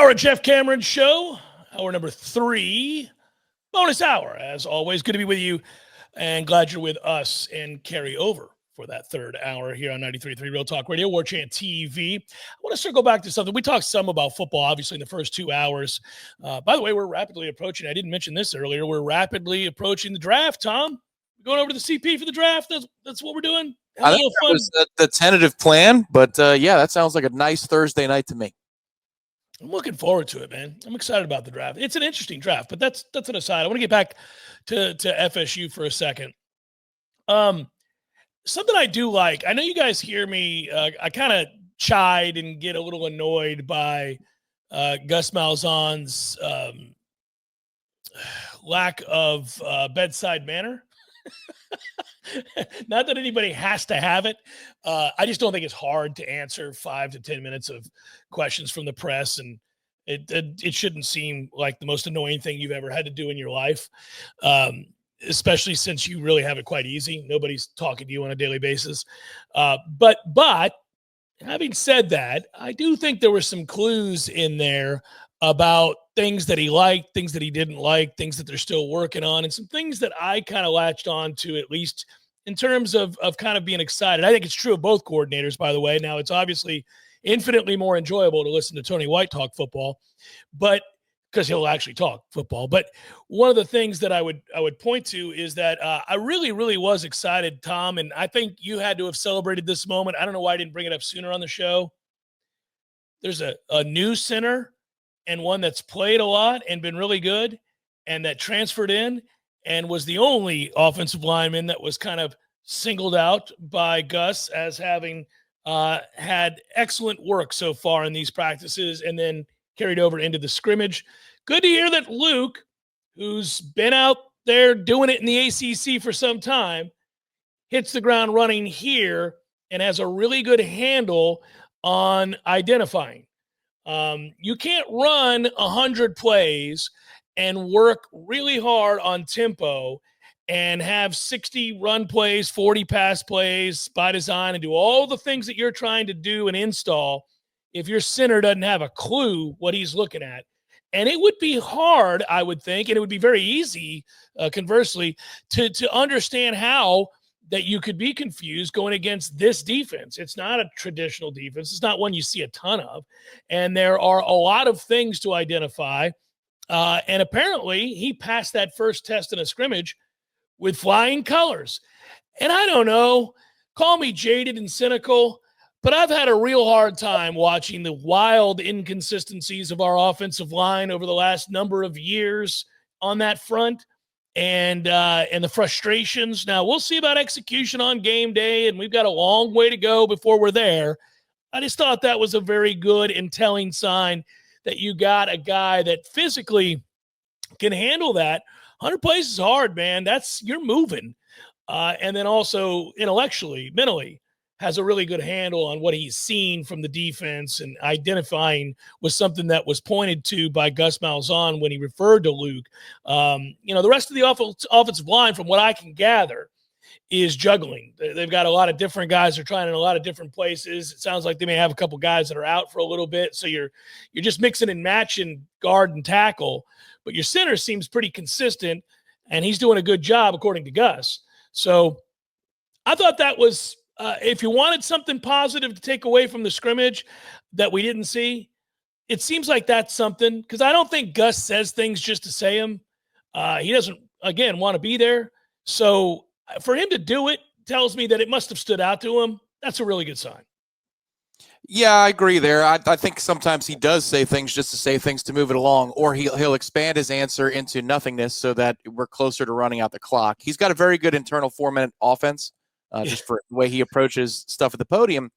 hour of Jeff Cameron Show, hour number 3, bonus hour. As always, good to be with you, and glad you're with us and carry over for that third hour here on 93.3 Real Talk Radio, Warchant TV. I want to circle back to something. We talked some about football, obviously, in the first 2 hours. By the way, we're rapidly approaching, I didn't mention this earlier, we're rapidly approaching the draft, Tom. We're going over to the CP for the draft. That's what we're doing. I think that was the tentative plan, but yeah, that sounds like a nice Thursday night to me. I'm looking forward to it, man. I'm excited about the draft. It's an interesting draft, but that's an aside. I want to get back to FSU for a second. Something I do like, I know you guys hear me, I kind of chide and get a little annoyed by Gus Malzahn's lack of bedside manner. Not that anybody has to have it. I just don't think it's hard to answer 5 to 10 minutes of questions from the press, and it shouldn't seem like the most annoying thing you've ever had to do in your life, especially since you really have it quite easy. Nobody's talking to you on a daily basis. But having said that, I do think there were some clues in there about things that he liked, things that he didn't like, things that they're still working on, and some things that I kind of latched on to, at least in terms of kind of being excited. I think it's true of both coordinators, by the way. Now, it's obviously infinitely more enjoyable to listen to Tony White talk football, but because he'll actually talk football. But one of the things that I would point to is that I really, really was excited, Tom, and I think you had to have celebrated this moment. I don't know why I didn't bring it up sooner on the show. There's a new center and one that's played a lot and been really good, and that transferred in and was the only offensive lineman that was kind of singled out by Gus as having had excellent work so far in these practices and then carried over into the scrimmage. Good to hear that Luke, who's been out there doing it in the ACC for some time, hits the ground running here and has a really good handle on identifying. You can't run 100 plays and work really hard on tempo and have 60 run plays, 40 pass plays by design, and do all the things that you're trying to do and install if your center doesn't have a clue what he's looking at. And it would be hard, I would think, and it would be very easy, conversely, to understand how that you could be confused going against this defense. It's not a traditional defense. It's not one you see a ton of. And there are a lot of things to identify. And apparently he passed that first test in a scrimmage with flying colors. And I don't know, call me jaded and cynical, but I've had a real hard time watching the wild inconsistencies of our offensive line over the last number of years on that front. And the frustrations. Now, we'll see about execution on game day, and we've got a long way to go before we're there. I just thought that was a very good and telling sign that you got a guy that physically can handle that. 100 plays is hard, man. You're moving. And then also intellectually, mentally, has a really good handle on what he's seen from the defense, and identifying was something that was pointed to by Gus Malzahn when he referred to Luke. The rest of the offensive line, from what I can gather, is juggling. They've got a lot of different guys they're trying in a lot of different places. It sounds like they may have a couple guys that are out for a little bit, so you're just mixing and matching guard and tackle. But your center seems pretty consistent, and he's doing a good job according to Gus. So I thought that was if you wanted something positive to take away from the scrimmage that we didn't see, it seems like that's something, because I don't think Gus says things just to say them. He doesn't, again, want to be there. So for him to do it tells me that it must have stood out to him. That's a really good sign. Yeah, I agree there. I think sometimes he does say things just to say things to move it along, or he'll expand his answer into nothingness so that we're closer to running out the clock. He's got a very good internal 4-minute offense. Just for the way he approaches stuff at the podium.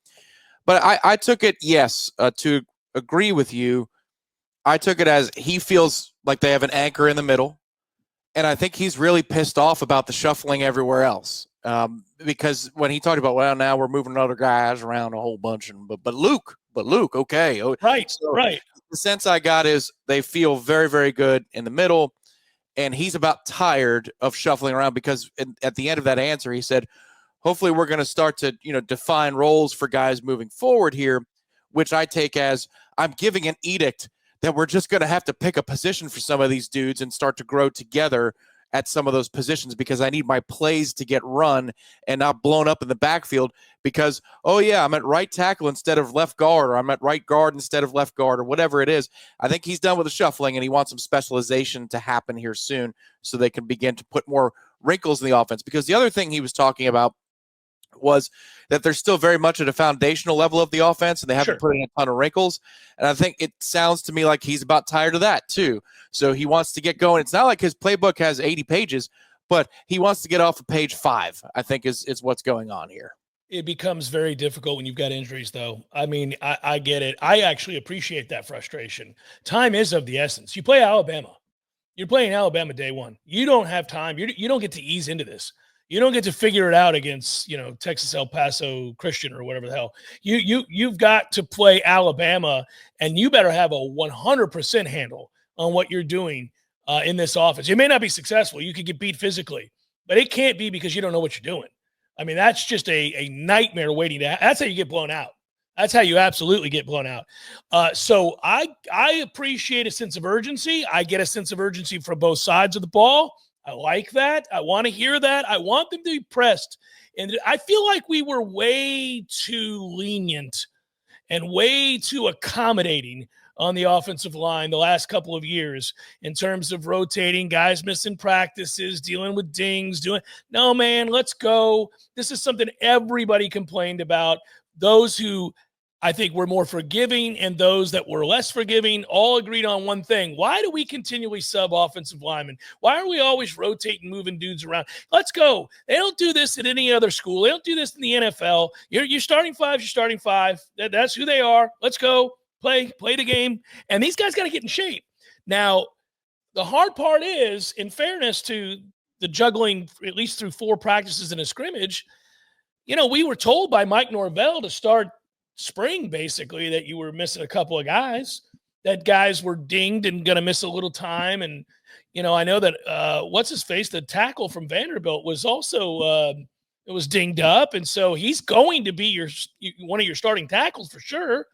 But I took it, to agree with you, I took it as he feels like they have an anchor in the middle. And I think he's really pissed off about the shuffling everywhere else. Because when he talked about, well, now we're moving other guys around a whole bunch. But Luke, okay. Right, so right. The sense I got is they feel very, very good in the middle. And he's about tired of shuffling around, because at the end of that answer, he said, hopefully we're going to start to, define roles for guys moving forward here, which I take as I'm giving an edict that we're just going to have to pick a position for some of these dudes and start to grow together at some of those positions, because I need my plays to get run and not blown up in the backfield because, oh yeah, I'm at right tackle instead of left guard, or I'm at right guard instead of left guard, or whatever it is. I think he's done with the shuffling, and he wants some specialization to happen here soon so they can begin to put more wrinkles in the offense. Because the other thing he was talking about was that they're still very much at a foundational level of the offense, and they haven't put in a ton of wrinkles. And I think it sounds to me like he's about tired of that too. So he wants to get going. It's not like his playbook has 80 pages, but he wants to get off of page 5, I think is what's going on here. It becomes very difficult when you've got injuries, though. I mean, I get it. I actually appreciate that frustration. Time is of the essence. You play Alabama. You're playing Alabama day one. You don't have time. You don't get to ease into this. You don't get to figure it out against, Texas El Paso Christian or whatever the hell. You've got to play Alabama, and you better have a 100% handle on what you're doing in this offense. You may not be successful. You could get beat physically, but it can't be because you don't know what you're doing. I mean, that's just a nightmare waiting to. That's how you get blown out. That's how you absolutely get blown out. So I appreciate a sense of urgency. I get a sense of urgency from both sides of the ball. I like that. I want to hear that. I want them to be pressed. And I feel like we were way too lenient and way too accommodating on the offensive line the last couple of years in terms of rotating, guys missing practices, dealing with dings, no, man, let's go. This is something everybody complained about. Those who I think were more forgiving and those that were less forgiving all agreed on one thing. Why do we continually sub offensive linemen? Why are we always rotating, moving dudes around? Let's go. They don't do this at any other school. They don't do this in the NFL. You're starting five. You're starting five. That's who they are. Let's go. Play the game. And these guys got to get in shape. Now, the hard part is, in fairness to the juggling, at least through 4 practices in a scrimmage, we were told by Mike Norvell to start spring, basically, that you were missing a couple of guys, that guys were dinged and going to miss a little time. And, I know that what's his face, the tackle from Vanderbilt was also it was dinged up. And so he's going to be one of your starting tackles for sure.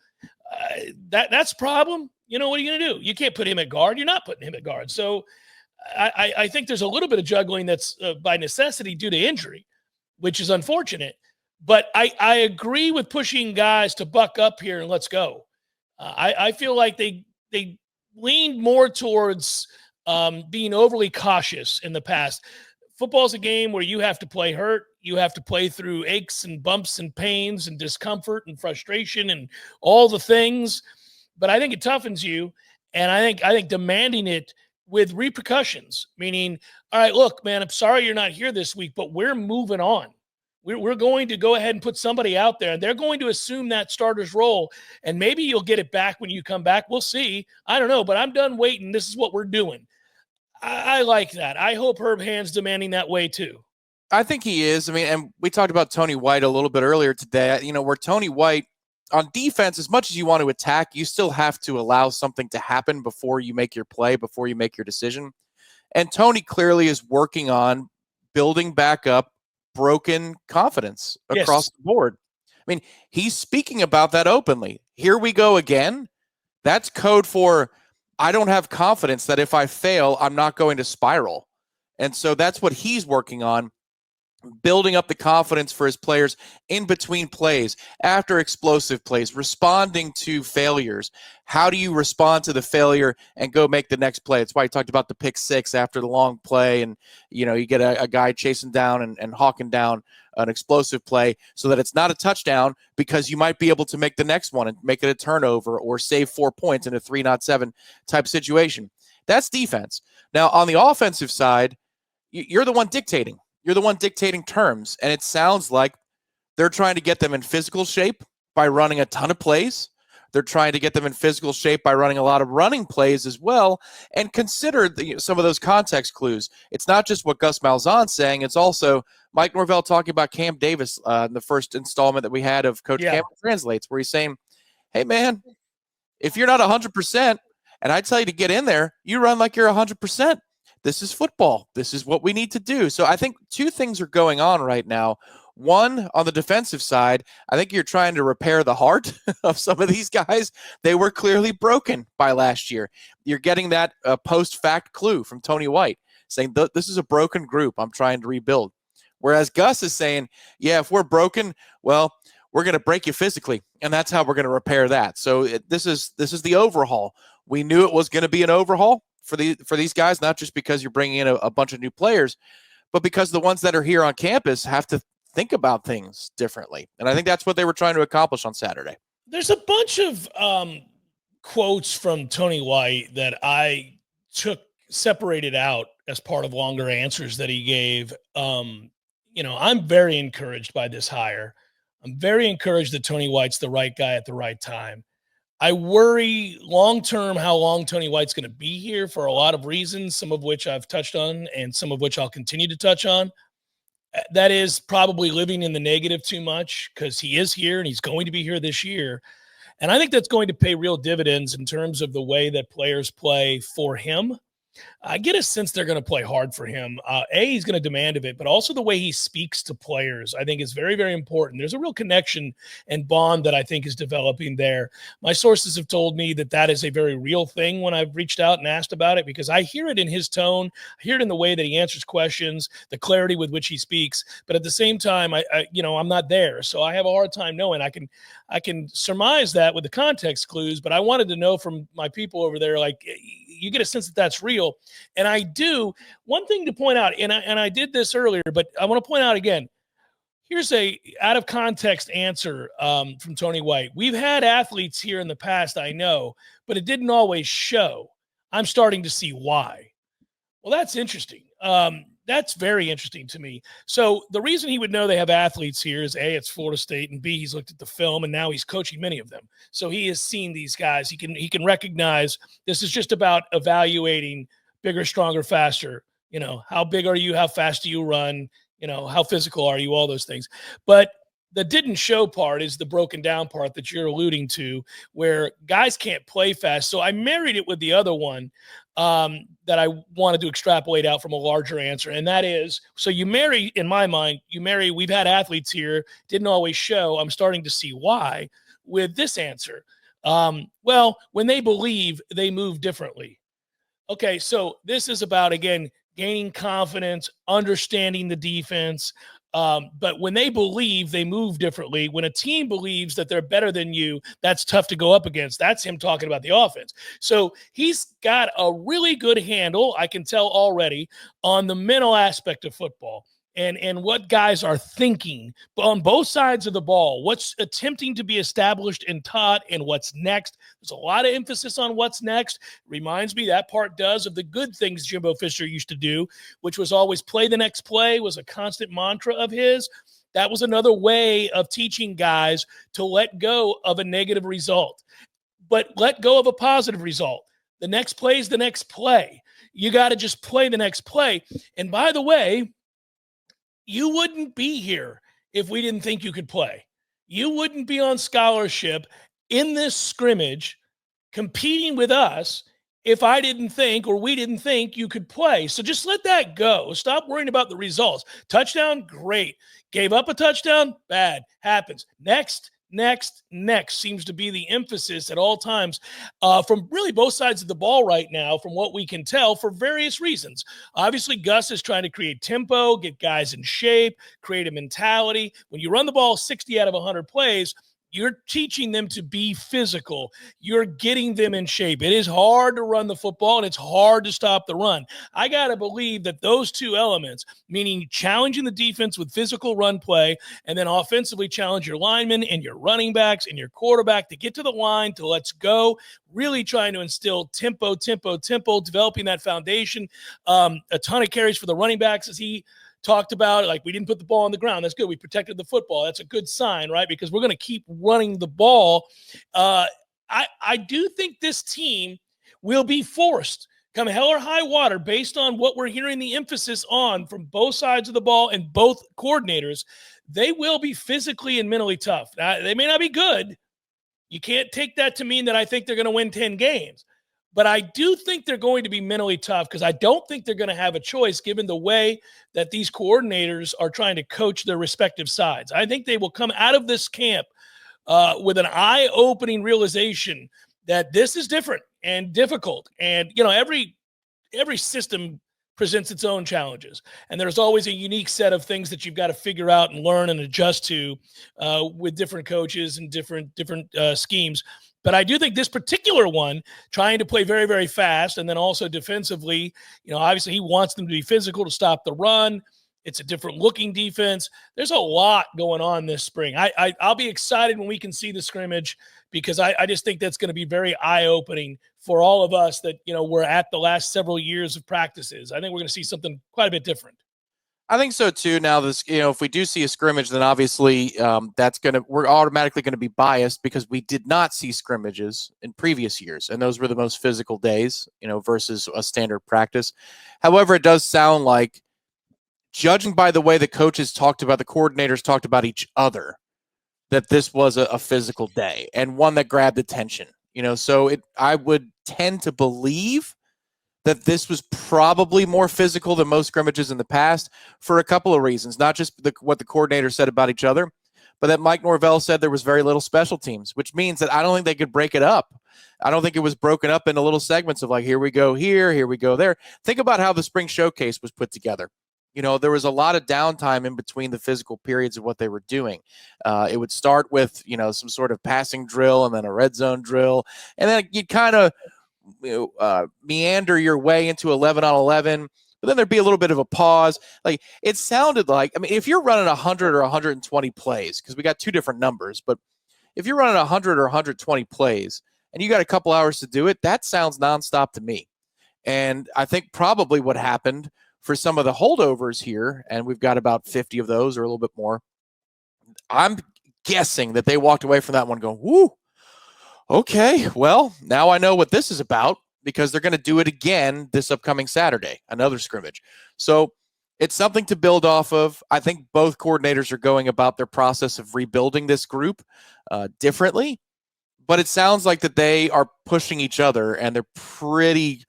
That's a problem. What are you going to do? You can't put him at guard. You're not putting him at guard. So I think there's a little bit of juggling that's by necessity due to injury, which is unfortunate. But I agree with pushing guys to buck up here and let's go. I feel like they leaned more towards being overly cautious in the past. Football's a game where you have to play hurt. You have to play through aches and bumps and pains and discomfort and frustration and all the things. But I think it toughens you, and I think demanding it with repercussions, meaning, all right, look, man, I'm sorry you're not here this week, but we're moving on. We're going to go ahead and put somebody out there, and they're going to assume that starter's role, and maybe you'll get it back when you come back. We'll see. I don't know, but I'm done waiting. This is what we're doing. I like that. I hope Herb Hand's demanding that way too. I think he is. I mean, and we talked about Tony White a little bit earlier today, where Tony White on defense, as much as you want to attack, you still have to allow something to happen before you make your play, before you make your decision. And Tony clearly is working on building back up broken confidence across the board. I mean, he's speaking about that openly. Here we go again. That's code for, I don't have confidence that if I fail, I'm not going to spiral. And so that's what he's working on, building up the confidence for his players in between plays, after explosive plays, responding to failures. How do you respond to the failure and go make the next play? It's why he talked about the pick 6 after the long play, and you get a guy chasing down and hawking down an explosive play so that it's not a touchdown, because you might be able to make the next one and make it a turnover or save 4 points in a 3-not-7 type situation. That's defense. Now, on the offensive side, you're the one dictating. You're the one dictating terms, and it sounds like they're trying to get them in physical shape by running a ton of plays. They're trying to get them in physical shape by running a lot of running plays as well, and consider some of those context clues. It's not just what Gus Malzahn's saying. It's also Mike Norvell talking about Cam Davis in the first installment that we had of Coach Cam Translates, where he's saying, hey, man, if you're not 100% and I tell you to get in there, you run like you're 100%. This is football. This is what we need to do. So I think 2 things are going on right now. One, on the defensive side, I think you're trying to repair the heart of some of these guys. They were clearly broken by last year. You're getting that post-fact clue from Tony White saying, this is a broken group I'm trying to rebuild. Whereas Gus is saying, yeah, if we're broken, well, we're going to break you physically, and that's how we're going to repair that. So this is the overhaul. We knew it was going to be an overhaul for these guys, not just because you're bringing in a bunch of new players, but because the ones that are here on campus have to think about things differently. And I think that's what they were trying to accomplish on Saturday. There's a bunch of quotes from Tony White that I separated out as part of longer answers that he gave. I'm very encouraged by this hire. I'm very encouraged that Tony White's the right guy at the right time. I worry long-term how long Tony White's going to be here for a lot of reasons, some of which I've touched on and some of which I'll continue to touch on. That is probably living in the negative too much, because he is here and he's going to be here this year. And I think that's going to pay real dividends in terms of the way that players play for him. I get a sense they're going to play hard for him. He's going to demand of it, but also the way he speaks to players, I think, is very, very important. There's a real connection and bond that I think is developing there. My sources have told me that is a very real thing when I've reached out and asked about it, because I hear it in his tone, I hear it in the way that he answers questions, the clarity with which he speaks. But at the same time, I'm not there, so I have a hard time knowing. I can surmise that with the context clues, but I wanted to know from my people over there, like, you get a sense that that's real. And I do. One thing to point out, and I did this earlier, but I want to point out again, here's a out of context answer from Tony White. We've had athletes here in the past, I know, but it didn't always show. I'm starting to see why. Well, that's interesting. That's very interesting to me. So the reason he would know they have athletes here is A, it's Florida State, and B, he's looked at the film, and now he's coaching many of them. So he has seen these guys. He can recognize this is just about evaluating bigger, stronger, faster. How big are you? How fast do you run? How physical are you? All those things. But the didn't show part is the broken down part that you're alluding to, where guys can't play fast. So I married it with the other one that I wanted to extrapolate out from a larger answer. And that is, so in my mind, we've had athletes here, didn't always show. I'm starting to see why with this answer. Well, when they believe, they move differently. Okay, so this is about, again, gaining confidence, understanding the defense. But when they believe, they move differently. When a team believes that they're better than you, that's tough to go up against. That's him talking about the offense. So he's got a really good handle, I can tell already, on the mental aspect of football. And what guys are thinking on both sides of the ball, what's attempting to be established and taught, and what's next. There's a lot of emphasis on what's next. Reminds me, that part does, of the good things Jimbo Fisher used to do, which was always play the next play, was a constant mantra of his. That was another way of teaching guys to let go of a negative result, but let go of a positive result. The next play is the next play. You got to just play the next play. And by the way, you wouldn't be here if we didn't think you could play. You wouldn't be on scholarship in this scrimmage competing with us if I didn't think, or we didn't think, you could play. So just let that go. Stop worrying about the results. Touchdown, great. Gave up a touchdown, bad. Happens. Next seems to be the emphasis at all times from really both sides of the ball right now, from what we can tell, for various reasons. Obviously, Gus is trying to create tempo, get guys in shape, create a mentality. When you run the ball 60 out of 100 plays, you're teaching them to be physical. You're getting them in shape. It is hard to run the football, and it's hard to stop the run. I got to believe that those two elements, meaning challenging the defense with physical run play, and then offensively challenge your linemen and your running backs and your quarterback to get to the line, to let's go, really trying to instill tempo, developing that foundation. A ton of carries for the running backs, as he talked about, like, we didn't put the ball on the ground. That's good. We protected the football. That's a good sign, right? Because we're going to keep running the ball. I do think this team will be forced, come hell or high water, based on what we're hearing the emphasis on from both sides of the ball and both coordinators. They will be physically and mentally tough. Now, they may not be good. You can't take that to mean that I think they're going to win 10 games. But I do think they're going to be mentally tough because I don't think they're going to have a choice given the way that these coordinators are trying to coach their respective sides. I think they will come out of this camp with an eye-opening realization that this is different and difficult. And, every system presents its own challenges. And there's always a unique set of things that you've got to figure out and learn and adjust to with different coaches and different schemes. But I do think this particular one, trying to play very, very fast, and then also defensively, obviously he wants them to be physical to stop the run. It's a different looking defense. There's a lot going on this spring. I'll be excited when we can see the scrimmage because I just think that's going to be very eye-opening for all of us that, we're at the last several years of practices. I think we're going to see something quite a bit different. I think so too. Now, this, if we do see a scrimmage, then obviously we're automatically going to be biased because we did not see scrimmages in previous years, and those were the most physical days, versus a standard practice. However, it does sound like, judging by the way the coaches talked about, the coordinators talked about each other, that this was a physical day and one that grabbed attention. So I would tend to believe that this was probably more physical than most scrimmages in the past for a couple of reasons, not just what the coordinator said about each other, but that Mike Norvell said there was very little special teams, which means that I don't think they could break it up. I don't think it was broken up into little segments of like, here we go here we go there. Think about how the spring showcase was put together. There was a lot of downtime in between the physical periods of what they were doing. It would start with, some sort of passing drill and then a red zone drill. And then you'd kind of meander your way into 11 on 11, but then there'd be a little bit of a pause. Like it sounded like, if you're running 100 or 120 plays, because we got two different numbers, but if you're running 100 or 120 plays and you got a couple hours to do it, that sounds nonstop to me. And I think probably what happened for some of the holdovers here, and we've got about 50 of those or a little bit more, I'm guessing that they walked away from that one going, whoo, okay, well, now I know what this is about because they're going to do it again this upcoming Saturday, another scrimmage. So it's something to build off of. I think both coordinators are going about their process of rebuilding this group differently, but it sounds like that they are pushing each other and they're pretty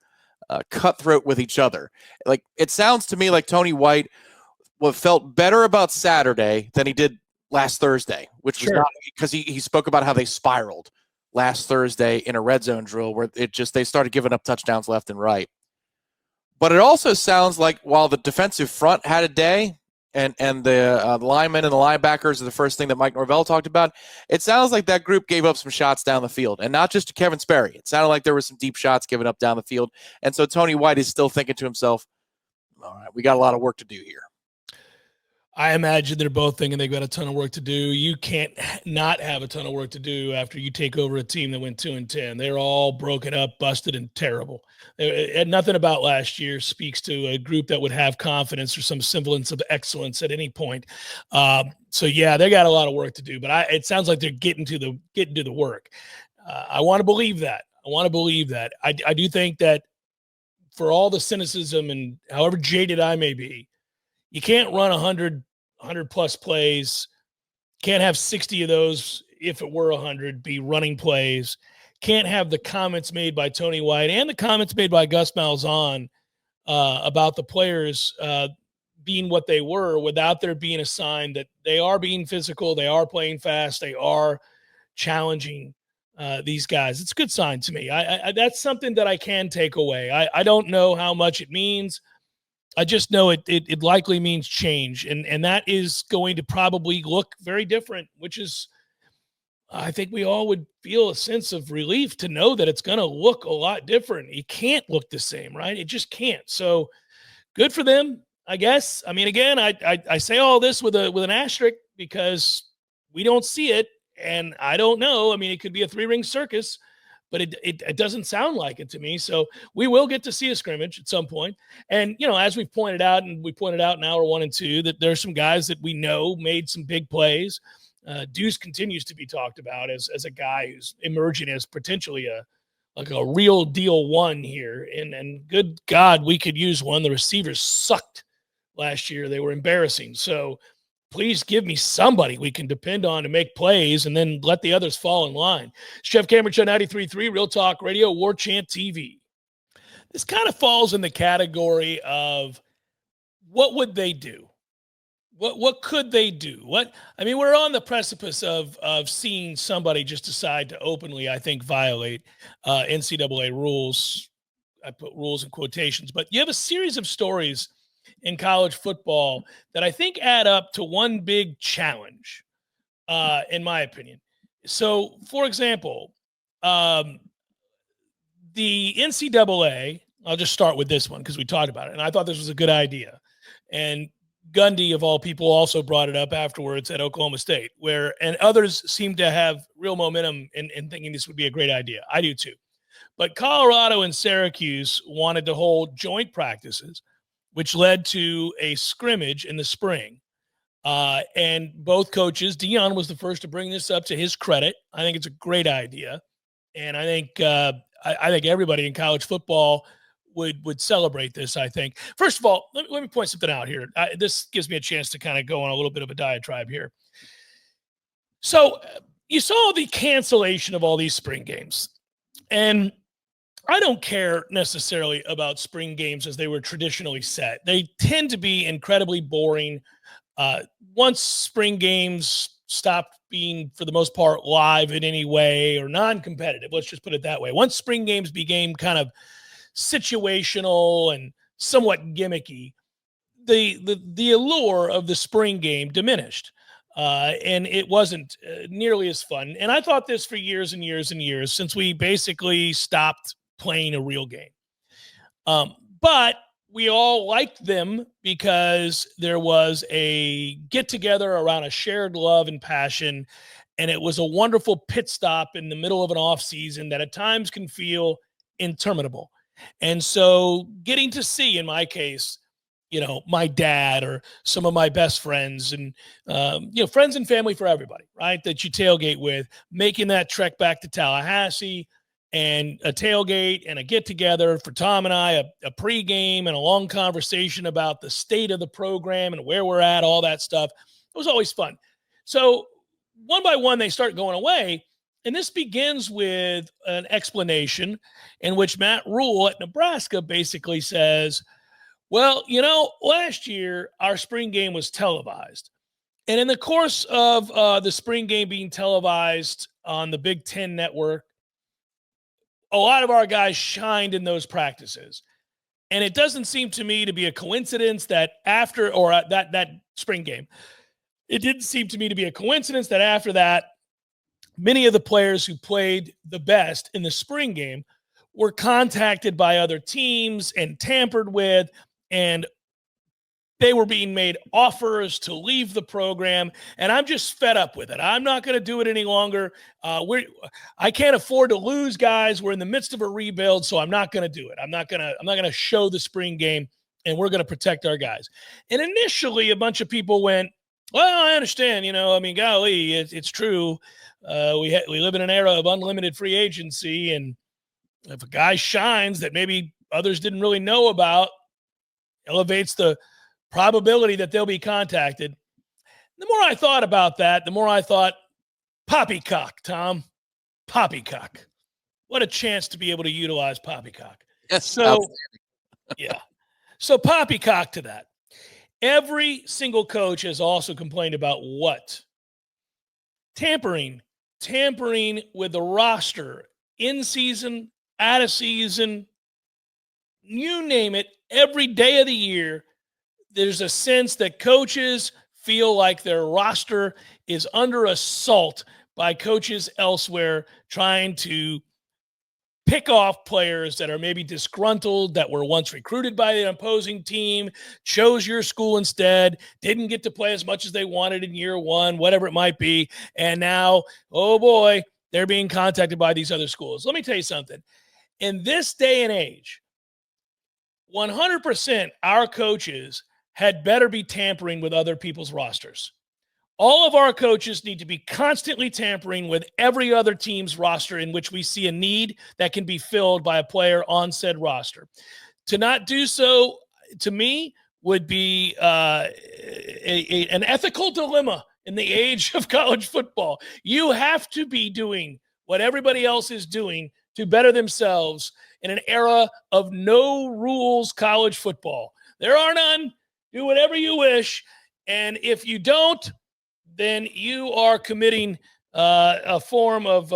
cutthroat with each other. Like it sounds to me like Tony White felt better about Saturday than he did last Thursday, which was not because he spoke about how they spiraled last Thursday in a red zone drill where they started giving up touchdowns left and right. But it also sounds like while the defensive front had a day and the linemen and the linebackers are the first thing that Mike Norvell talked about, it sounds like that group gave up some shots down the field, and not just to Kevin Sperry. It sounded like there were some deep shots given up down the field. And so Tony White is still thinking to himself, all right, we got a lot of work to do here. I imagine they're both thinking they've got a ton of work to do. You can't not have a ton of work to do after you take over a team that went 2-10. They're all broken up, busted, and terrible. And nothing about last year speaks to a group that would have confidence or some semblance of excellence at any point. So yeah, they got a lot of work to do. But it sounds like they're getting to the work. I want to believe that. I do think that for all the cynicism and however jaded I may be, you can't run 100 plus plays. Can't have 60 of those, if it were 100, be running plays. Can't have the comments made by Tony White and the comments made by Gus Malzahn about the players being what they were without there being a sign that they are being physical, they are playing fast, they are challenging these guys. It's a good sign to me. I that's something that I can take away. I don't know how much it means. I just know it likely means change, and that is going to probably look very different, which is, I think we all would feel a sense of relief to know that it's going to look a lot different. It can't look the same, right? It just can't. So good for them, I guess. I mean, again, I say all this with an asterisk because we don't see it, and I don't know. I mean, it could be a 3-ring circus, but it doesn't sound like it to me. So we will get to see a scrimmage at some point. And, as we've pointed out, and we pointed out in hour 1 and 2, that there's some guys that we know made some big plays. Deuce continues to be talked about as a guy who's emerging as potentially a real deal one here. And good God, we could use one. The receivers sucked last year. They were embarrassing. So please give me somebody we can depend on to make plays and then let the others fall in line. It's Jeff Cameron Show 93.3, Real Talk Radio, Warchant TV. This kind of falls in the category of what would they do? What could they do? We're on the precipice of seeing somebody just decide to openly, I think, violate NCAA rules. I put rules in quotations, but you have a series of stories in college football that I think add up to one big challenge, in my opinion. So, for example, the NCAA, I'll just start with this one because we talked about it, and I thought this was a good idea. And Gundy, of all people, also brought it up afterwards at Oklahoma State, and others seem to have real momentum in thinking this would be a great idea. I do too. But Colorado and Syracuse wanted to hold joint practices, which led to a scrimmage in the spring. And both coaches, Dion was the first to bring this up to his credit. I think it's a great idea. And I think everybody in college football would celebrate this, I think. First of all, let me point something out here. This gives me a chance to kind of go on a little bit of a diatribe here. So you saw the cancellation of all these spring games. And I don't care necessarily about spring games as they were traditionally set. They tend to be incredibly boring. Once spring games stopped being, for the most part, live in any way or non-competitive, let's just put it that way. Once spring games became kind of situational and somewhat gimmicky, the allure of the spring game diminished. And it wasn't nearly as fun. And I thought this for years and years and years, since we basically stopped playing a real game. But we all liked them because there was a get-together around a shared love and passion, and it was a wonderful pit stop in the middle of an off-season that at times can feel interminable. And so getting to see, in my case, my dad or some of my best friends and, friends and family for everybody, right, that you tailgate with, making that trek back to Tallahassee, and a tailgate and a get-together for Tom and I, a pregame and a long conversation about the state of the program and where we're at, all that stuff. It was always fun. So one by one, they start going away, and this begins with an explanation in which Matt Rule at Nebraska basically says, well, last year our spring game was televised. And in the course of the spring game being televised on the Big Ten network, a lot of our guys shined in those practices. And it doesn't seem to me to be a coincidence that after, or that spring game, it didn't seem to me to be a coincidence that after that, many of the players who played the best in the spring game were contacted by other teams and tampered with, and they were being made offers to leave the program, and I'm just fed up with it. I'm not going to do it any longer. I can't afford to lose guys. We're in the midst of a rebuild, so I'm not going to do it. I'm not going to show the spring game, and we're going to protect our guys. And initially, a bunch of people went, well, I understand. Golly, it's true. We live in an era of unlimited free agency, and if a guy shines that maybe others didn't really know about, elevates the probability that they'll be contacted. The more I thought about that, the more I thought, poppycock, Tom. Poppycock. What a chance to be able to utilize poppycock. Yes. So, yeah. So poppycock to that. Every single coach has also complained about what? Tampering with the roster, in season, out of season, you name it, every day of the year. There's a sense that coaches feel like their roster is under assault by coaches elsewhere trying to pick off players that are maybe disgruntled, that were once recruited by the opposing team, chose your school instead, didn't get to play as much as they wanted in year one, whatever it might be. And now, oh boy, they're being contacted by these other schools. Let me tell you something. In this day and age, 100% our coaches had better be tampering with other people's rosters. All of our coaches need to be constantly tampering with every other team's roster in which we see a need that can be filled by a player on said roster. To not do so, to me, would be an ethical dilemma in the age of college football. You have to be doing what everybody else is doing to better themselves in an era of no rules college football. There are none. Do whatever you wish. And if you don't, then you are committing a form of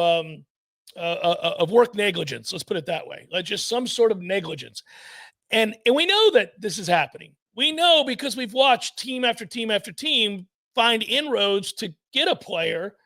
work negligence. Let's put it that way. Like just some sort of negligence. And we know that this is happening. We know because we've watched team after team after team find inroads to get a player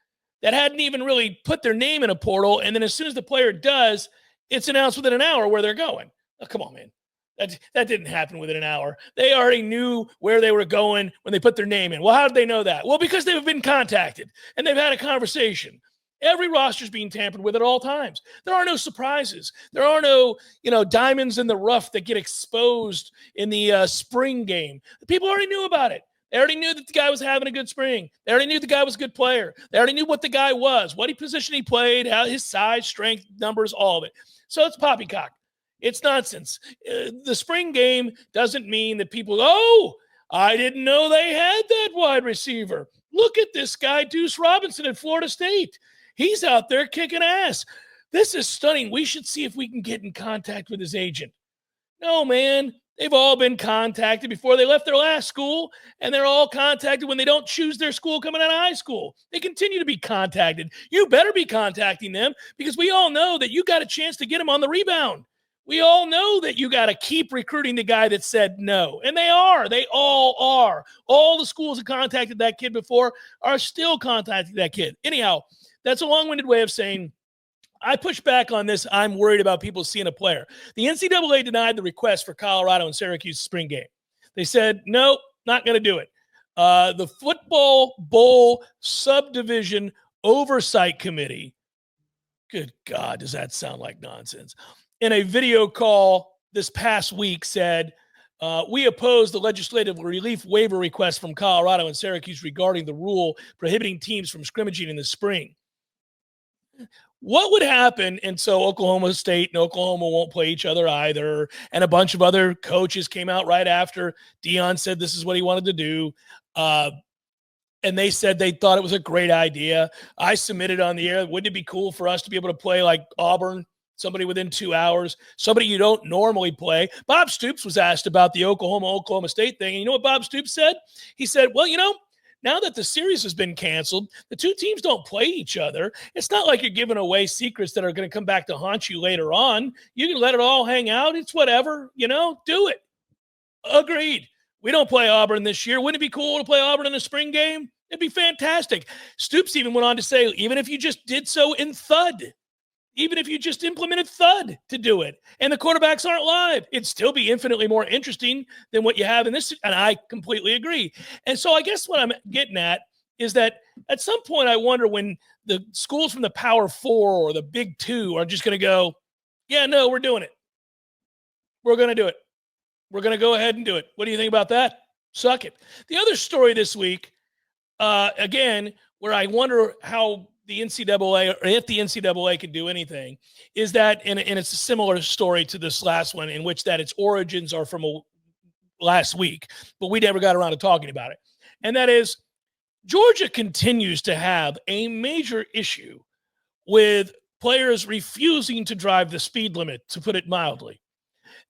that hadn't even really put their name in a portal. And then as soon as the player does, it's announced within an hour where they're going. Oh, come on, man. That didn't happen within an hour. They already knew where they were going when they put their name in. Well, how did they know that? Well, because they've been contacted and they've had a conversation. Every roster's being tampered with at all times. There are no surprises. There are no, diamonds in the rough that get exposed in the spring game. The people already knew about it. They already knew that the guy was having a good spring. They already knew the guy was a good player. They already knew what the guy was, what position he played, how his size, strength, numbers, all of it. So it's poppycock. It's nonsense. The spring game doesn't mean that people, I didn't know they had that wide receiver. Look at this guy, Deuce Robinson at Florida State. He's out there kicking ass. This is stunning. We should see if we can get in contact with his agent. No, man. They've all been contacted before they left their last school, and they're all contacted when they don't choose their school coming out of high school. They continue to be contacted. You better be contacting them because we all know that you got a chance to get him on the rebound. We all know that you got to keep recruiting the guy that said no. And they are. They all are. All the schools that contacted that kid before are still contacting that kid. Anyhow, that's a long-winded way of saying I push back on this. I'm worried about people seeing a player. The NCAA denied the request for Colorado and Syracuse spring game. They said, no, not going to do it. The Football Bowl Subdivision Oversight Committee, good God, does that sound like nonsense? In a video call this past week said, we oppose the legislative relief waiver request from Colorado and Syracuse regarding the rule prohibiting teams from scrimmaging in the spring. What would happen? And so Oklahoma State and Oklahoma won't play each other either. And a bunch of other coaches came out right after Deion said this is what he wanted to do. And they said they thought it was a great idea. I submitted on the air, wouldn't it be cool for us to be able to play like Auburn, somebody within 2 hours, somebody you don't normally play? Bob Stoops was asked about the Oklahoma State thing. And you know what Bob Stoops said? He said, well, now that the series has been canceled, the two teams don't play each other. It's not like you're giving away secrets that are going to come back to haunt you later on. You can let it all hang out. It's whatever, do it. Agreed. We don't play Auburn this year. Wouldn't it be cool to play Auburn in the spring game? It'd be fantastic. Stoops even went on to say, even if you just did so in thud, even if you just implemented thud to do it, and the quarterbacks aren't live, it'd still be infinitely more interesting than what you have in this. And I completely agree. And so I guess what I'm getting at is that at some point I wonder when the schools from the Power Four or the Big Two are just going to go, yeah, no, we're doing it. We're going to do it. We're going to go ahead and do it. What do you think about that? Suck it. The other story this week, again, where I wonder how the NCAA, or if the NCAA can do anything, is that, and it's a similar story to this last one, in which that its origins are from last week, but we never got around to talking about it. And that is, Georgia continues to have a major issue with players refusing to drive the speed limit, to put it mildly.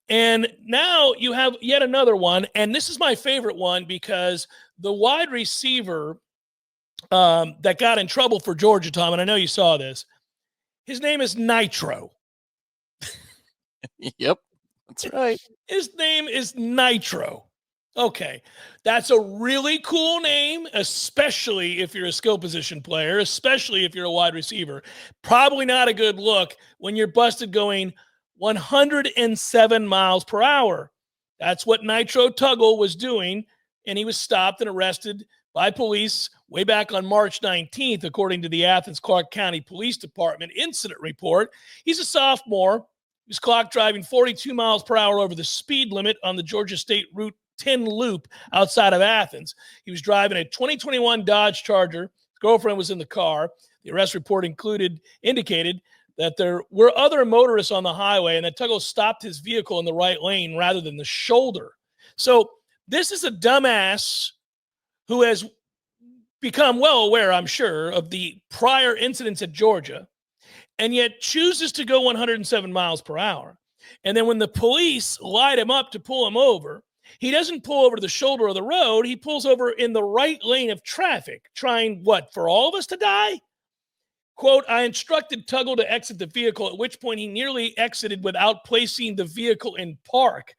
And now you have yet another one, and this is my favorite one because the wide receiver that got in trouble for Georgia, Tom, and I know you saw this. His name is Nitro. Yep, that's right. His name is Nitro. Okay, that's a really cool name, especially if you're a skill position player, especially if you're a wide receiver. Probably not a good look when you're busted going 107 miles per hour. That's what Nitro Tuggle was doing, and he was stopped and arrested by police way back on March 19th, according to the Athens-Clarke County Police Department incident report. He's a sophomore. He was clocked driving 42 miles per hour over the speed limit on the Georgia State Route 10 loop outside of Athens. He was driving a 2021 Dodge Charger. His girlfriend was in the car. The arrest report indicated that there were other motorists on the highway and that Tuggle stopped his vehicle in the right lane rather than the shoulder. So this is a dumbass who has become well aware, I'm sure, of the prior incidents at Georgia, and yet chooses to go 107 miles per hour. And then when the police light him up to pull him over, he doesn't pull over to the shoulder of the road. He pulls over in the right lane of traffic, trying what, for all of us to die? Quote, I instructed Tuggle to exit the vehicle, at which point he nearly exited without placing the vehicle in park.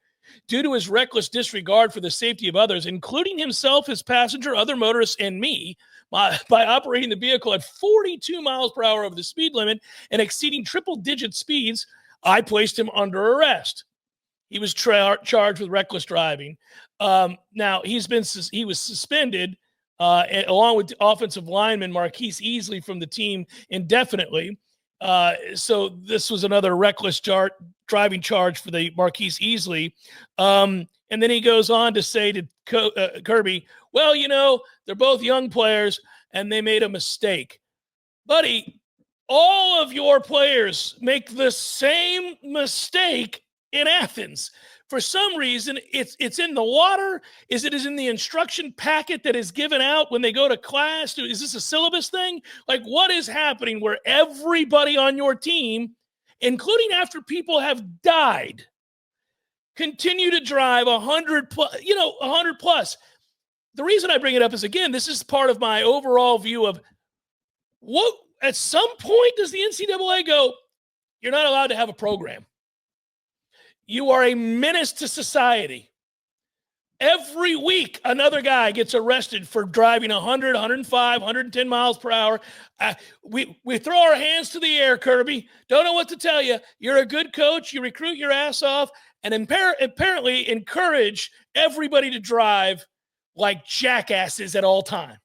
Due to his reckless disregard for the safety of others, including himself, his passenger, other motorists, and me, by operating the vehicle at 42 miles per hour over the speed limit and exceeding triple-digit speeds, I placed him under arrest. He was charged with reckless driving. Now, he was suspended along with offensive lineman Marquise Easley from the team indefinitely. So this was another reckless driving charge for the Marquise Easley. And then he goes on to say to Kirby, well, you know, they're both young players and they made a mistake. Buddy, all of your players make the same mistake in Athens. For some reason, it's in the water. Is in the instruction packet that is given out when they go to class? Is this a syllabus thing? Like, what is happening where everybody on your team, including after people have died, continue to drive 100 plus? The reason I bring it up is, again, this is part of my overall view of what, at some point, does the NCAA go, you're not allowed to have a program. You are a menace to society. Every week, another guy gets arrested for driving 100, 105, 110 miles per hour. We throw our hands to the air, Kirby. Don't know what to tell you. You're a good coach. You recruit your ass off and apparently encourage everybody to drive like jackasses at all time.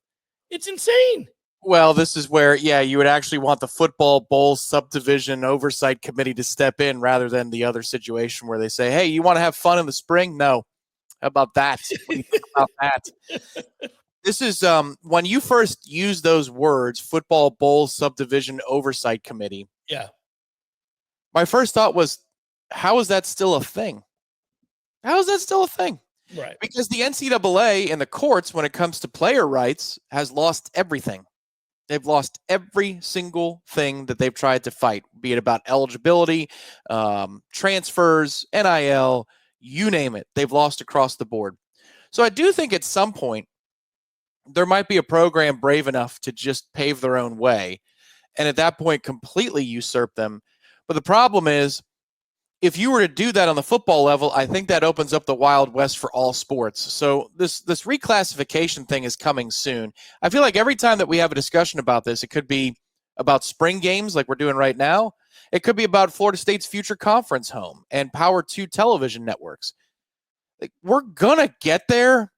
It's insane. Well, this is where, you would actually want the football bowl subdivision oversight committee to step in rather than the other situation where they say, hey, you want to have fun in the spring? No. How about that? What do you think about that? This is when you first use those words, football bowl subdivision oversight committee. Yeah. My first thought was, how is that still a thing? How is that still a thing? Right. Because the NCAA and the courts, when it comes to player rights, has lost everything. They've lost every single thing that they've tried to fight, be it about eligibility, transfers, NIL, you name it. They've lost across the board. So I do think at some point there might be a program brave enough to just pave their own way and at that point completely usurp them. But the problem is, if you were to do that on the football level, I think that opens up the Wild West for all sports. So this reclassification thing is coming soon. I feel like every time that we have a discussion about this, it could be about spring games like we're doing right now. It could be about Florida State's future conference home and Power 2 television networks. Like, we're going to get there.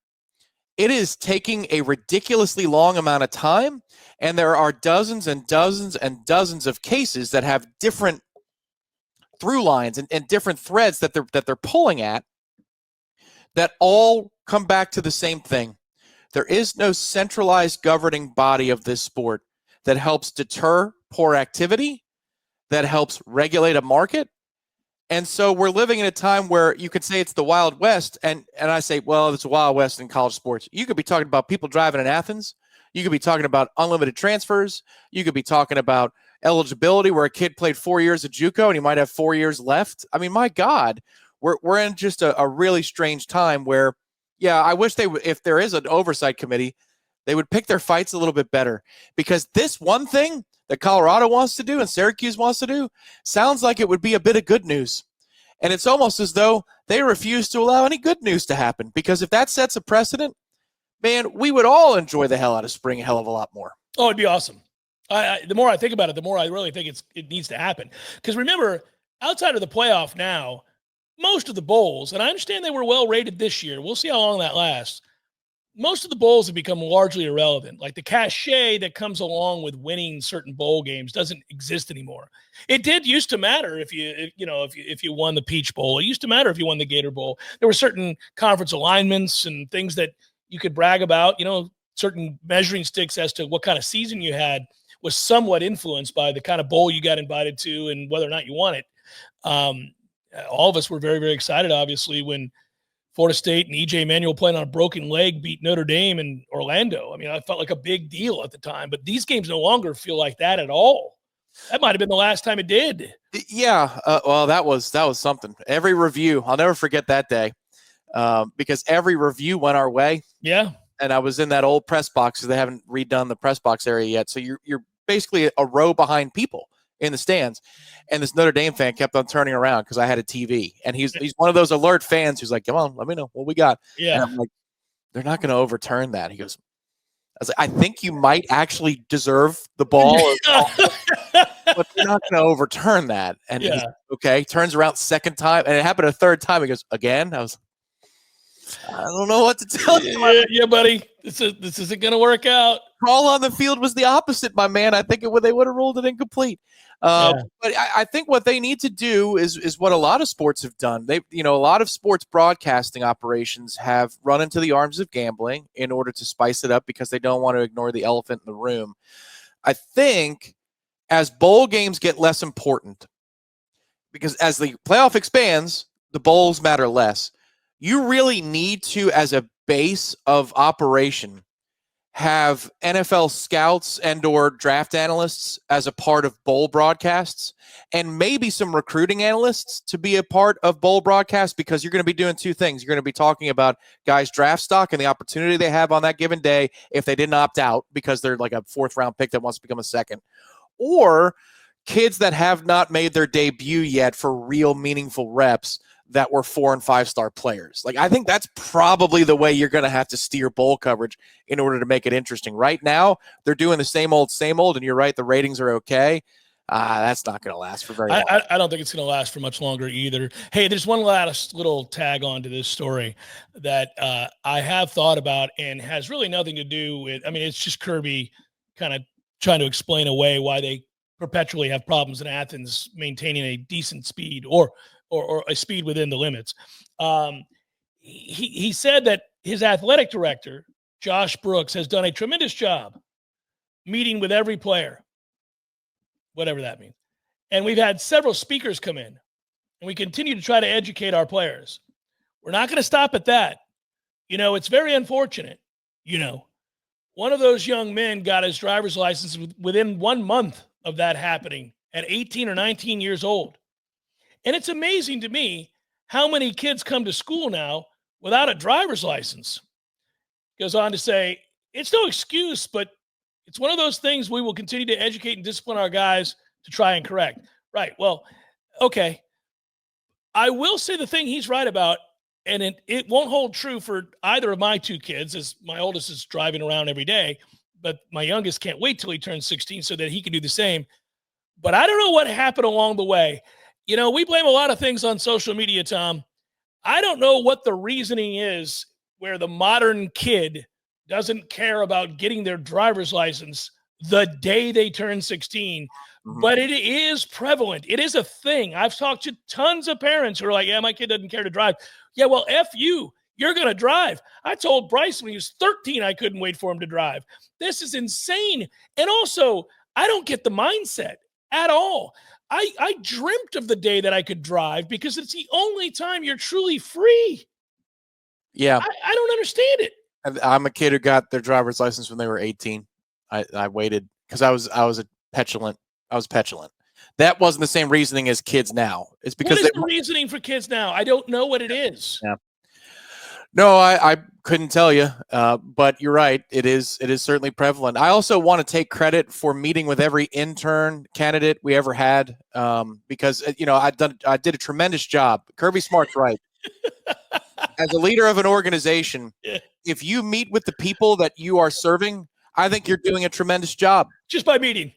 It is taking a ridiculously long amount of time, and there are dozens and dozens and dozens of cases that have different through lines and different threads that they're pulling at that all come back to the same thing. There is no centralized governing body of this sport that helps deter poor activity, that helps regulate a market. And so we're living in a time where you could say it's the Wild West, and I say, well, it's a Wild West in college sports. You could be talking about people driving in Athens. You could be talking about unlimited transfers. You could be talking about eligibility where a kid played 4 years at JUCO and he might have 4 years left. I mean, my God, we're in just a really strange time where, I wish if there is an oversight committee, they would pick their fights a little bit better, because this one thing that Colorado wants to do and Syracuse wants to do sounds like it would be a bit of good news. And it's almost as though they refuse to allow any good news to happen, because if that sets a precedent, man, we would all enjoy the hell out of spring a hell of a lot more. Oh, it'd be awesome. The more I think about it, the more I really think it needs to happen. Because remember, outside of the playoff now, most of the bowls, and I understand they were well rated this year. We'll see how long that lasts. Most of the bowls have become largely irrelevant. Like, the cachet that comes along with winning certain bowl games doesn't exist anymore. It did used to matter if you won the Peach Bowl. It used to matter if you won the Gator Bowl. There were certain conference alignments and things that you could brag about. Certain measuring sticks as to what kind of season you had was somewhat influenced by the kind of bowl you got invited to and whether or not you won it. All of us were very, very excited, obviously, when Florida State and E.J. Manuel playing on a broken leg beat Notre Dame and Orlando. I mean, I felt like a big deal at the time, but these games no longer feel like that at all. That might have been the last time it did. Yeah. Well, that was something. Every review, I'll never forget that day, because every review went our way. Yeah. And I was in that old press box because they haven't redone the press box area yet. So you're basically a row behind people in the stands. And this Notre Dame fan kept on turning around because I had a TV. And he's one of those alert fans who's like, come on, let me know what we got. Yeah. And I'm like, they're not going to overturn that. He goes, I was like, I think you might actually deserve the ball, but they're not going to overturn that. And he's okay. Turns around second time, and it happened a third time. He goes, again? I was, I don't know what to tell you. Yeah, buddy. This isn't going to work out. Call on the field was the opposite, my man. I think they would have ruled it incomplete. But I think what they need to do is what a lot of sports have done. A lot of sports broadcasting operations have run into the arms of gambling in order to spice it up because they don't want to ignore the elephant in the room. I think as bowl games get less important, because as the playoff expands, the bowls matter less. You really need to, as a base of operation, have NFL scouts and or draft analysts as a part of bowl broadcasts, and maybe some recruiting analysts to be a part of bowl broadcasts, because you're going to be doing two things. You're going to be talking about guys' draft stock and the opportunity they have on that given day if they didn't opt out because they're like a fourth round pick that wants to become a second, or kids that have not made their debut yet for real meaningful reps that were 4- and 5-star players. Like, I think that's probably the way you're going to have to steer bowl coverage in order to make it interesting. Right now, they're doing the same old, and you're right, the ratings are okay. That's not going to last for very long. I don't think it's going to last for much longer either. Hey, there's one last little tag on to this story that I have thought about and has really nothing to do with, it's just Kirby kind of trying to explain away why they perpetually have problems in Athens maintaining a decent speed or a speed within the limits. He said that his athletic director, Josh Brooks, has done a tremendous job meeting with every player, whatever that means. And we've had several speakers come in, and we continue to try to educate our players. We're not going to stop at that. It's very unfortunate. One of those young men got his driver's license within 1 month of that happening at 18 or 19 years old. And it's amazing to me how many kids come to school now without a driver's license. Goes on to say, it's no excuse, but it's one of those things we will continue to educate and discipline our guys to try and correct. Right. Well, okay. I will say the thing he's right about, and it won't hold true for either of my two kids, as my oldest is driving around every day, but my youngest can't wait till he turns 16 so that he can do the same. But I don't know what happened along the way. We blame a lot of things on social media, Tom. I don't know what the reasoning is where the modern kid doesn't care about getting their driver's license the day they turn 16, but it is prevalent. It is a thing. I've talked to tons of parents who are like, yeah, my kid doesn't care to drive. Yeah, well, F you. You're going to drive. I told Bryce when he was 13 I couldn't wait for him to drive. This is insane. And also, I don't get the mindset at all. I dreamt of the day that I could drive because it's the only time you're truly free. Yeah. I don't understand it. I'm a kid who got their driver's license when they were 18. I waited because I was petulant. That wasn't the same reasoning as kids now. It's because what is the reasoning for kids now? I don't know what it is. Yeah. No, I couldn't tell you, but you're right. It is certainly prevalent. I also want to take credit for meeting with every intern candidate we ever had, because I did a tremendous job. Kirby Smart's right. As a leader of an organization, if you meet with the people that you are serving, I think you're doing a tremendous job. Just by meeting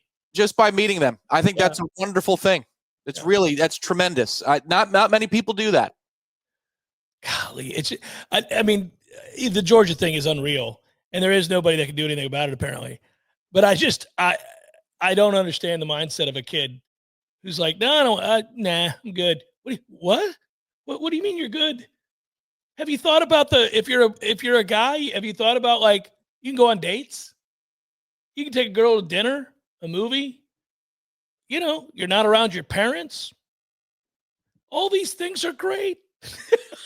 them. I think that's a wonderful thing. That's tremendous. Not many people do that. Golly, the Georgia thing is unreal, and there is nobody that can do anything about it apparently. But I don't understand the mindset of a kid who's like, no, I'm good. What do you mean you're good? Have you thought about if you're a guy, have you thought about, like, you can go on dates? You can take a girl to dinner, a movie. You're not around your parents. All these things are great.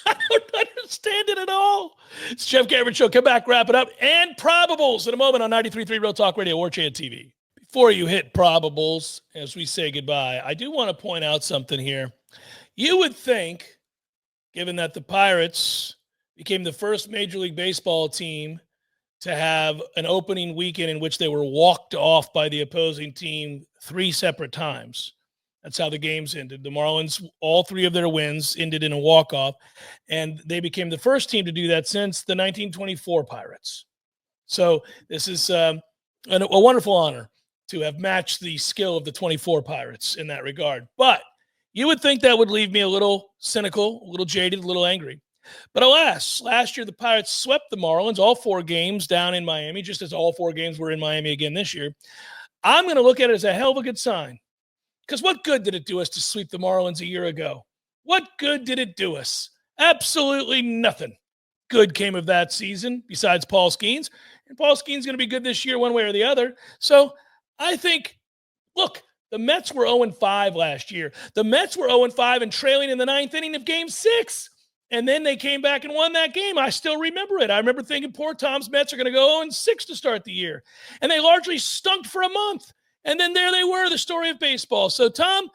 I don't understand it at all. It's Jeff Cameron Show. Come back, wrap it up, and probables in a moment on 93.3 Real Talk Radio, Warchant TV. before you hit probables, as we say goodbye, I do want to point out something here. You would think, given that the Pirates became the first Major League Baseball team to have an opening weekend in which they were walked off by the opposing team 3 separate times. That's how the games ended. The Marlins, all 3 of their wins ended in a walk-off, and they became the first team to do that since the 1924 Pirates. So this is a wonderful honor to have matched the skill of the 24 Pirates in that regard. But you would think that would leave me a little cynical, a little jaded, a little angry. But alas, last year the Pirates swept the Marlins, all 4 games down in Miami, just as all 4 games were in Miami again this year. I'm going to look at it as a hell of a good sign. Because what good did it do us to sweep the Marlins a year ago? What good did it do us? Absolutely nothing good came of that season besides Paul Skeens. And Paul Skeens going to be good this year one way or the other. So I think, look, the Mets were 0-5 last year. The Mets were 0-5 and trailing in the 9th inning of Game 6. And then they came back and won that game. I still remember it. I remember thinking poor Tom's Mets are going to go 0-6 to start the year. And they largely stunk for a month. And then there they were, the story of baseball. So, Tom,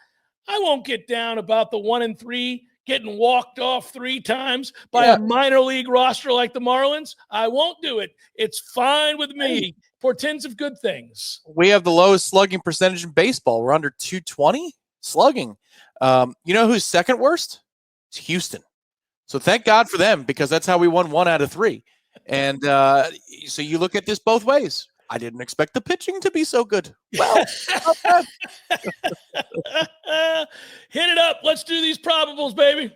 I won't get down about the 1-3 getting walked off 3 times by a minor league roster like the Marlins. I won't do it. It's fine with me. Portends of good things. We have the lowest slugging percentage in baseball. We're under 220 slugging. You know who's second worst? It's Houston. So thank God for them, because that's how we won 1 out of 3. And so you look at this both ways. I didn't expect the pitching to be so good. Well, hit it up. Let's do these probables, baby.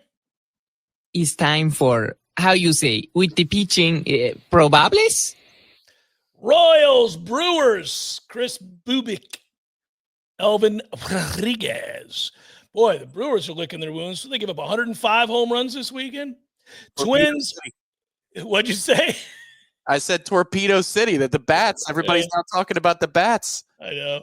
It's time for, how you say, with the pitching, probables? Royals, Brewers, Chris Bubik, Elvin Rodriguez. Boy, the Brewers are licking their wounds. So they give up 105 home runs this weekend. Twins, what'd you say? I said Torpedo City, that the Bats. Everybody's now talking about the Bats. I know.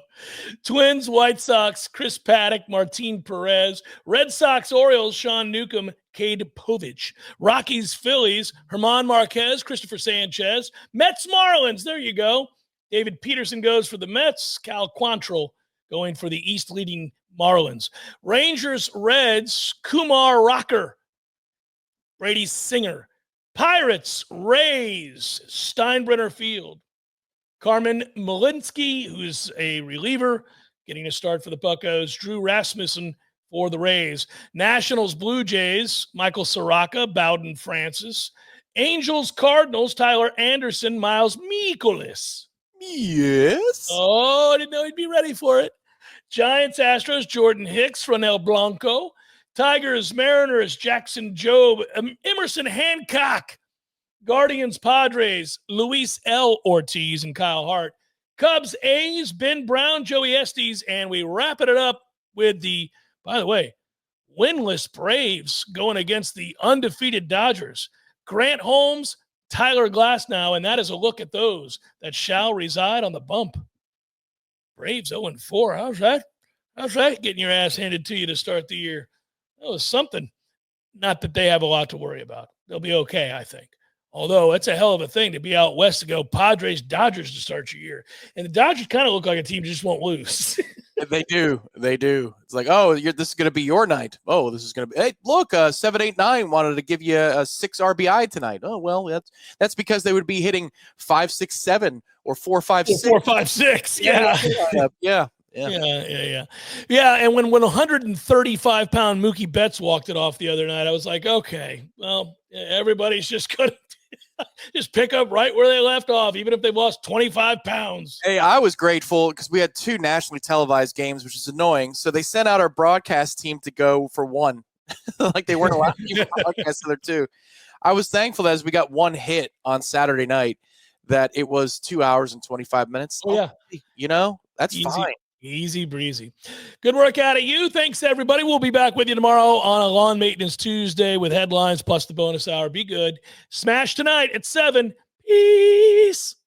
Twins, White Sox, Chris Paddock, Martin Perez. Red Sox, Orioles, Sean Newcomb, Cade Povich. Rockies, Phillies, Herman Marquez, Christopher Sanchez. Mets, Marlins, there you go. David Peterson goes for the Mets. Cal Quantrill going for the East leading Marlins. Rangers, Reds, Kumar Rocker. Brady Singer. Pirates, Rays, Steinbrenner Field. Carmen Malinsky, who's a reliever, getting a start for the Buccos. Drew Rasmussen for the Rays. Nationals, Blue Jays, Michael Soraka, Bowden Francis. Angels, Cardinals, Tyler Anderson, Miles Mikolas. Yes. Oh, I didn't know he'd be ready for it. Giants, Astros, Jordan Hicks, Ronel Blanco. Tigers, Mariners, Jackson Jobe, Emerson Hancock. Guardians, Padres, Luis L. Ortiz and Kyle Hart. Cubs, A's, Ben Brown, Joey Estes, and we wrap it up with the, by the way, winless Braves going against the undefeated Dodgers. Grant Holmes, Tyler Glasnow, and that is a look at those that shall reside on the bump. Braves 0-4. How's that? How's that getting your ass handed to you to start the year? That was something. Not that they have a lot to worry about. They'll be okay, I think. Although it's a hell of a thing to be out west to go Padres, Dodgers to start your year. And the Dodgers kind of look like a team just won't lose. They do. They do. It's like, oh, this is going to be your night. Oh, this is going to be. Hey, look, 789 wanted to give you a 6 RBI tonight. Oh, well, that's because they would be hitting 5, 6, 7 or 4, 5, 6. 4, 5, 6. Yeah. Yeah. Yeah, and when 135-pound Mookie Betts walked it off the other night, I was like, okay, well, everybody's just going to just pick up right where they left off, even if they've lost 25 pounds. Hey, I was grateful because we had 2 nationally televised games, which is annoying. So they sent out our broadcast team to go for 1. Like they weren't allowed to keep broadcast the other 2. I was thankful that as we got 1 hit on Saturday night, that it was 2 hours and 25 minutes. Oh, yeah. You know, that's Easy. fine. Easy breezy. Good work out of you. Thanks, everybody. We'll be back with you tomorrow on a Lawn Maintenance Tuesday with headlines plus the bonus hour. Be good. Smash tonight at 7. Peace.